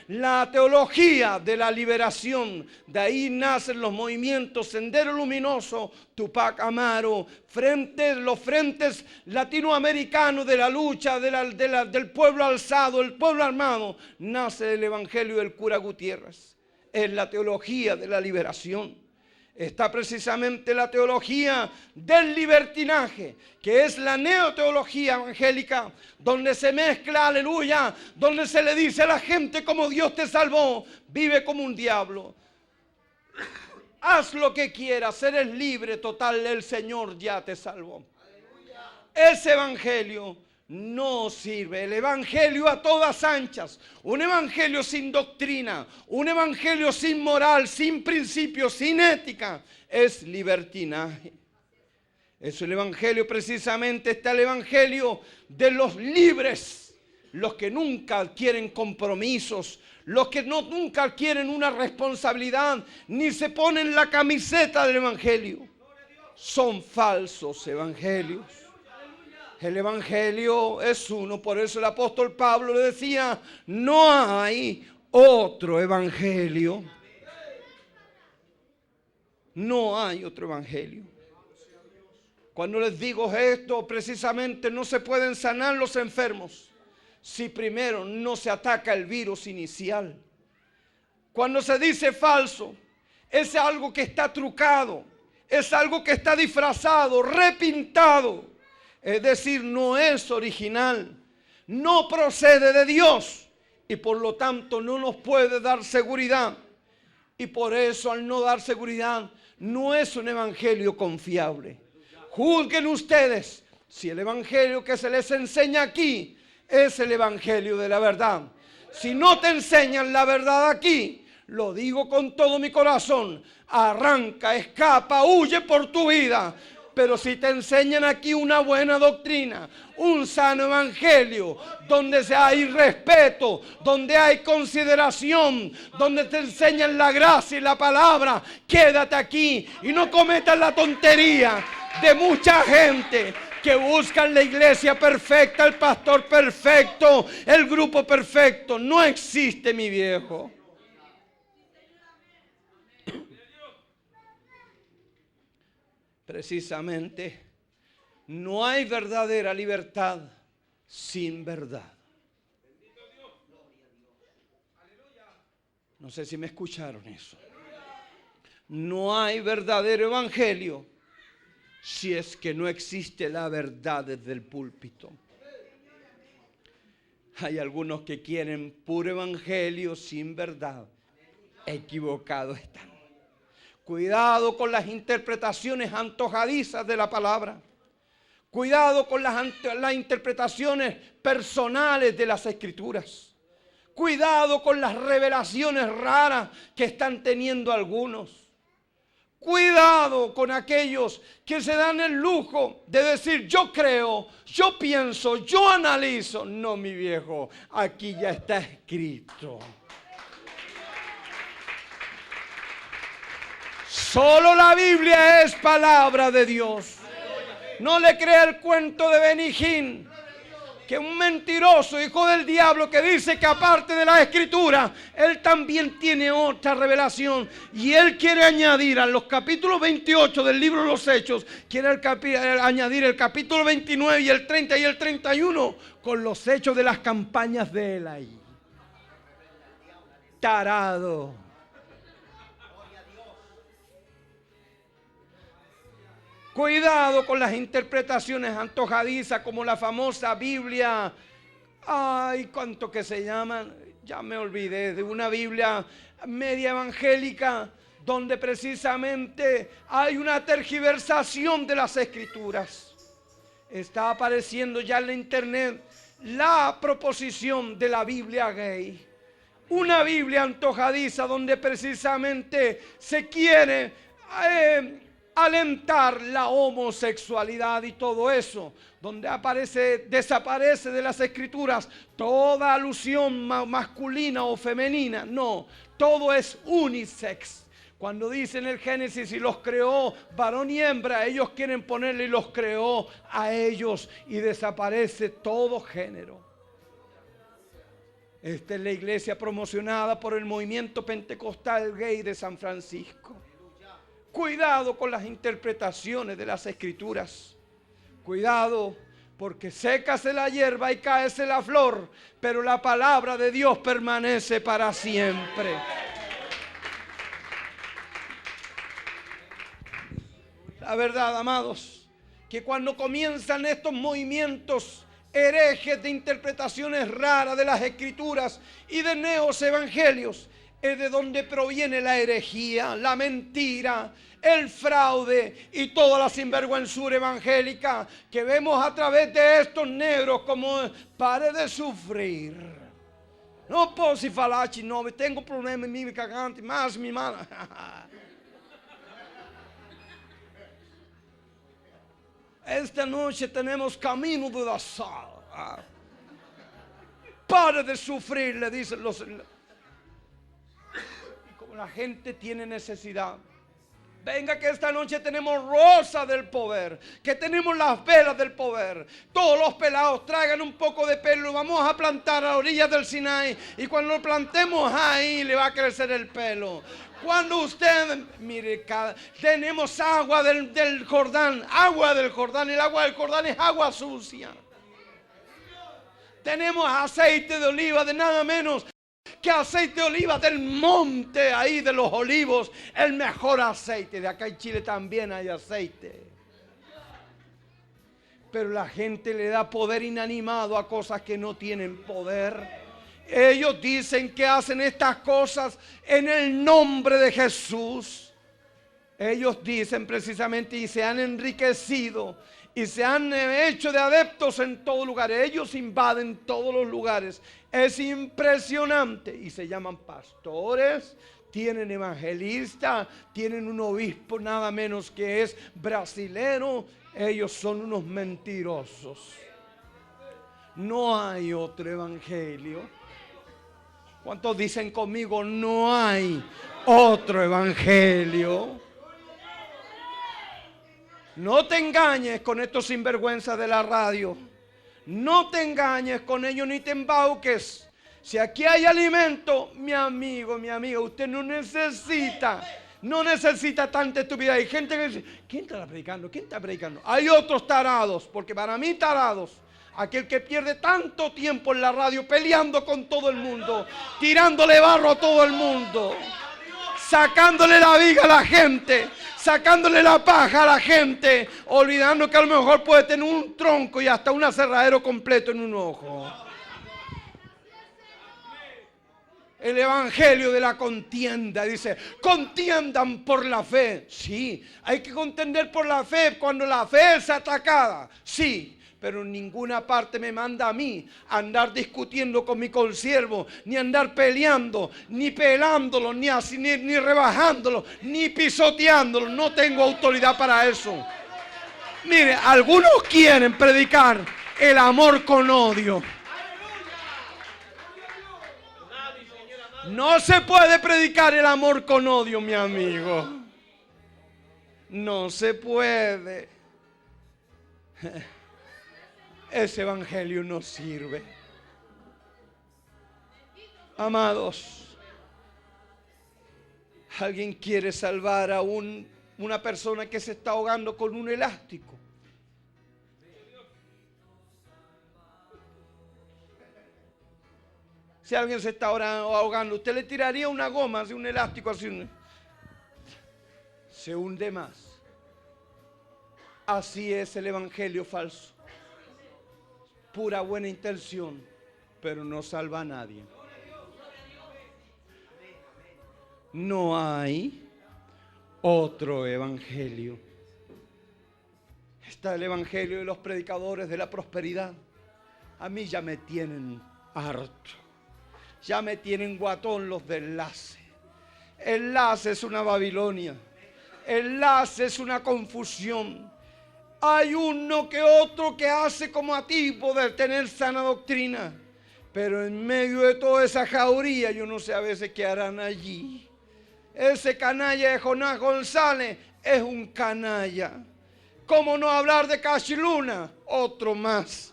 la teología de la liberación. De ahí nacen los movimientos Sendero Luminoso, Tupac Amaru, los frentes latinoamericanos de la lucha del pueblo alzado, el pueblo armado. Nace el evangelio del cura Gutiérrez. Es la teología de la liberación. Está precisamente la teología del libertinaje, que es la neoteología evangélica, donde se mezcla, aleluya, donde se le dice a la gente: como Dios te salvó, vive como un diablo. Haz lo que quieras, eres libre, total, el Señor ya te salvó. Ese evangelio no sirve. El evangelio a todas anchas, un evangelio sin doctrina, un evangelio sin moral, sin principios, sin ética, es libertinaje. Es el evangelio, precisamente está el evangelio de los libres, los que nunca adquieren compromisos, los que nunca adquieren una responsabilidad, ni se ponen la camiseta del evangelio. Son falsos evangelios. El evangelio es uno, por eso el apóstol Pablo le decía: no hay otro evangelio. No hay otro evangelio. Cuando les digo esto, precisamente no se pueden sanar los enfermos si primero no se ataca el virus inicial. Cuando se dice falso, es algo que está trucado, es algo que está disfrazado, repintado. Es decir, no es original, no procede de Dios y por lo tanto no nos puede dar seguridad. Y por eso, al no dar seguridad, no es un evangelio confiable. Juzguen ustedes si el evangelio que se les enseña aquí es el evangelio de la verdad. Si no te enseñan la verdad aquí, lo digo con todo mi corazón, arranca, escapa, huye por tu vida. Pero si te enseñan aquí una buena doctrina, un sano evangelio, donde hay respeto, donde hay consideración, donde te enseñan la gracia y la palabra, quédate aquí y no cometas la tontería de mucha gente que buscan la iglesia perfecta, el pastor perfecto, el grupo perfecto. No existe, mi viejo. Precisamente, no hay verdadera libertad sin verdad. No sé si me escucharon eso. No hay verdadero evangelio si es que no existe la verdad desde el púlpito. Hay algunos que quieren puro evangelio sin verdad. Equivocados están. Cuidado con las interpretaciones antojadizas de la palabra. Cuidado con las interpretaciones personales de las escrituras. Cuidado con las revelaciones raras que están teniendo algunos. Cuidado con aquellos que se dan el lujo de decir: yo creo, yo pienso, yo analizo. No, mi viejo, aquí ya está escrito. Solo la Biblia es palabra de Dios. No le crea el cuento de Benny Hinn, que es un mentiroso hijo del diablo que dice que aparte de la escritura, él también tiene otra revelación. Y él quiere añadir a los capítulos 28 del libro de los Hechos, quiere añadir el capítulo 29 y el 30 y el 31 con los hechos de las campañas de él ahí. Tarado. Cuidado con las interpretaciones antojadizas como la famosa Biblia. Ay, cuánto que se llaman. Ya me olvidé de una Biblia media evangélica donde precisamente hay una tergiversación de las escrituras. Está apareciendo ya en la internet la proposición de la Biblia gay. Una Biblia antojadiza donde precisamente se quiere alentar la homosexualidad y todo eso, donde desaparece de las escrituras toda alusión masculina o femenina. No, todo es unisex. Cuando dicen el Génesis y los creó varón y hembra, ellos quieren ponerle y los creó a ellos y desaparece todo género. Esta es la iglesia promocionada por el movimiento pentecostal gay de San Francisco. Cuidado con las interpretaciones de las escrituras. Cuidado, porque sécase la hierba y cáese la flor, pero la palabra de Dios permanece para siempre. La verdad, amados, que cuando comienzan estos movimientos herejes de interpretaciones raras de las escrituras y de neos evangelios, es de donde proviene la herejía, la mentira, el fraude y toda la sinvergüenzura evangélica que vemos a través de estos negros. Como pare de sufrir. No puedo si falar, no, tengo problemas mi cagante, más mi mano. Esta noche tenemos camino de la sal. Pare de sufrir, le dicen los... La gente tiene necesidad. Venga que esta noche tenemos rosa del poder, que tenemos las velas del poder. Todos los pelados traigan un poco de pelo, vamos a plantar a orillas del Sinai y cuando lo plantemos ahí le va a crecer el pelo. Cuando usted, mire, tenemos agua del Jordán, el agua del Jordán es agua sucia. Tenemos aceite de oliva de nada menos que aceite de oliva del monte ahí de los olivos, el mejor aceite. De acá en Chile también hay aceite. Pero la gente le da poder inanimado a cosas que no tienen poder. Ellos dicen que hacen estas cosas en el nombre de Jesús. Ellos dicen precisamente y se han enriquecido y se han hecho de adeptos en todo lugar. Ellos invaden todos los lugares. Es impresionante. Y se llaman pastores, tienen evangelistas, tienen un obispo nada menos que es brasilero. Ellos son unos mentirosos. No hay otro evangelio. ¿Cuántos dicen conmigo? No hay otro evangelio. No te engañes con estos sinvergüenzas de la radio. No te engañes con ellos ni te embauques. Si aquí hay alimento, mi amigo, mi amiga, usted no necesita tanta estupidez. Hay gente que dice, ¿quién está predicando? ¿Quién está predicando? Hay otros tarados, porque para mí tarados, aquel que pierde tanto tiempo en la radio peleando con todo el mundo, tirándole barro a todo el mundo, sacándole la viga a la gente, sacándole la paja a la gente, olvidando que a lo mejor puede tener un tronco y hasta un aserradero completo en un ojo. El evangelio de la contienda dice, contiendan por la fe. Sí, hay que contender por la fe cuando la fe es atacada. Sí, pero en ninguna parte me manda a mí andar discutiendo con mi consiervo, ni andar peleando, ni pelándolo, ni así, ni rebajándolo, ni pisoteándolo. No tengo autoridad para eso. Mire, algunos quieren predicar el amor con odio. No se puede predicar el amor con odio, mi amigo. No se puede. Ese evangelio no sirve. Amados, alguien quiere salvar a una persona que se está ahogando con un elástico. Si alguien se está ahogando, usted le tiraría una goma, así un elástico, así. Se hunde más. Así es el evangelio falso. Pura buena intención, pero no salva a nadie. No hay otro evangelio. Está el evangelio de los predicadores de la prosperidad. A mí ya me tienen harto. Ya me tienen guatón los de enlace. Enlace es una Babilonia. Enlace es una confusión. Hay uno que otro que hace como a ti poder tener sana doctrina. Pero en medio de toda esa jauría, yo no sé a veces qué harán allí. Ese canalla de Jonás González es un canalla. ¿Cómo no hablar de Cachiluna? Otro más.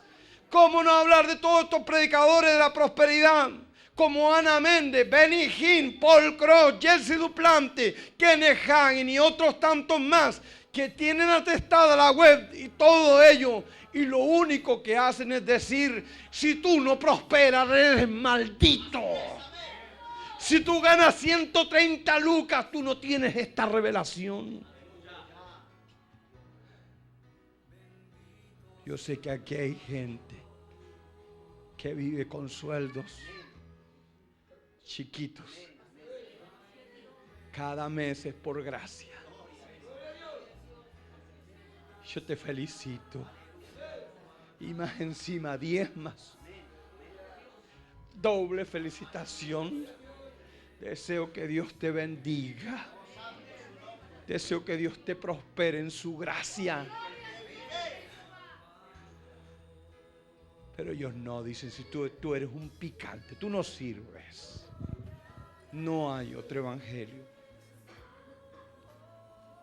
¿Cómo no hablar de todos estos predicadores de la prosperidad? Como Ana Méndez, Benny Hinn, Paul Cross, Jesse Duplante, Kenneth Hagin y otros tantos más que tienen atestada la web y todo ello. Y lo único que hacen es decir, si tú no prosperas, eres maldito. Si tú ganas 130 lucas, tú no tienes esta revelación. Yo sé que aquí hay gente que vive con sueldos chiquitos. Cada mes es por gracia. Yo te felicito. Y más encima, 10 más. Doble felicitación. Deseo que Dios te bendiga. Deseo que Dios te prospere en su gracia. Pero ellos no, dicen, si tú eres un picante, tú no sirves. No hay otro evangelio.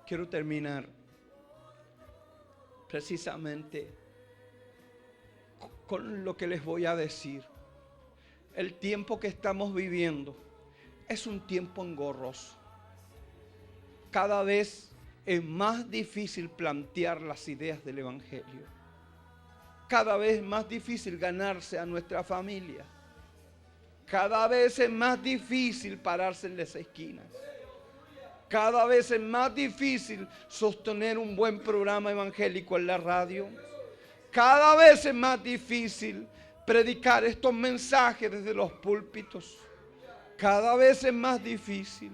Quiero terminar precisamente con lo que les voy a decir. El tiempo que estamos viviendo es un tiempo engorroso. Cada vez es más difícil plantear las ideas del evangelio. Cada vez es más difícil ganarse a nuestra familia. Cada vez es más difícil pararse en las esquinas. Cada vez es más difícil sostener un buen programa evangélico en la radio. Cada vez es más difícil predicar estos mensajes desde los púlpitos. Cada vez es más difícil.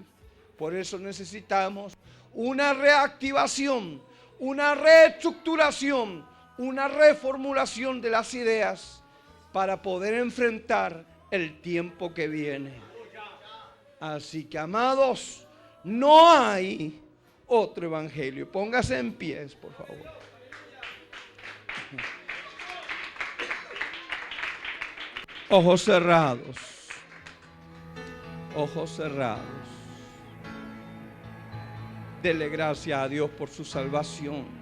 Por eso necesitamos una reactivación, una reestructuración, una reformulación de las ideas para poder enfrentar el tiempo que viene. Así que, amados, no hay otro evangelio. Póngase en pie, por favor. Ojos cerrados. Ojos cerrados. Dele gracias a Dios por su salvación.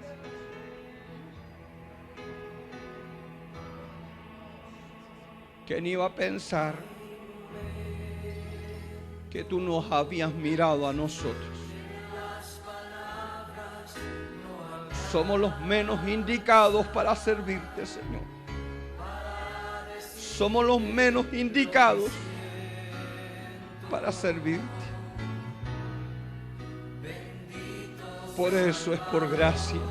¿Quién iba a pensar que tú nos habías mirado a nosotros? Somos los menos indicados para servirte, Señor. Somos los menos indicados para servirte. Por eso es por gracia.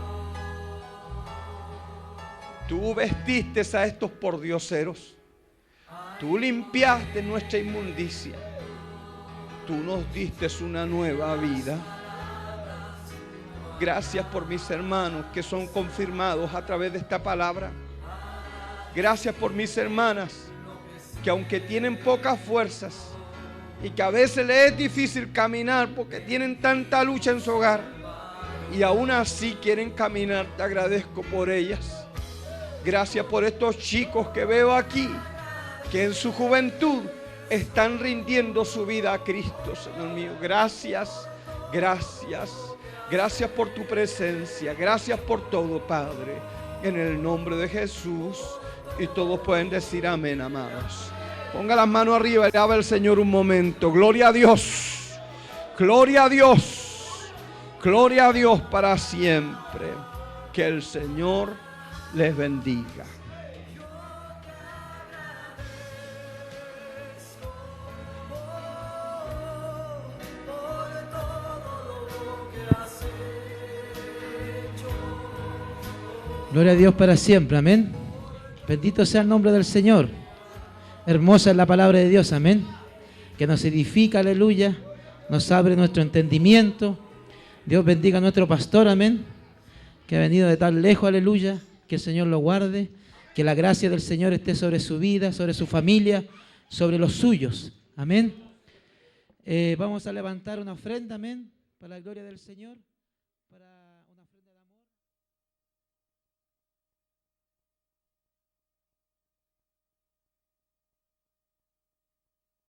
Tú vestiste a estos pordioseros. Tú limpiaste nuestra inmundicia. Tú nos diste una nueva vida. Gracias por mis hermanos que son confirmados a través de esta palabra. Gracias por mis hermanas, que aunque tienen pocas fuerzas y que a veces les es difícil caminar porque tienen tanta lucha en su hogar, y aún así quieren caminar, te agradezco por ellas. Gracias por estos chicos que veo aquí, que en su juventud están rindiendo su vida a Cristo, Señor mío. Gracias, gracias, gracias por tu presencia, gracias por todo, Padre, en el nombre de Jesús. Y todos pueden decir amén, amados. Ponga las manos arriba y alabe al Señor un momento. Gloria a Dios, gloria a Dios, gloria a Dios para siempre. Que el Señor les bendiga. Gloria a Dios para siempre, amén. Bendito sea el nombre del Señor. Hermosa es la palabra de Dios, amén. Que nos edifica, aleluya. Nos abre nuestro entendimiento. Dios bendiga a nuestro pastor, amén. Que ha venido de tan lejos, aleluya. Que el Señor lo guarde. Que la gracia del Señor esté sobre su vida, sobre su familia, sobre los suyos, amén. Vamos a levantar una ofrenda, amén, para la gloria del Señor. Para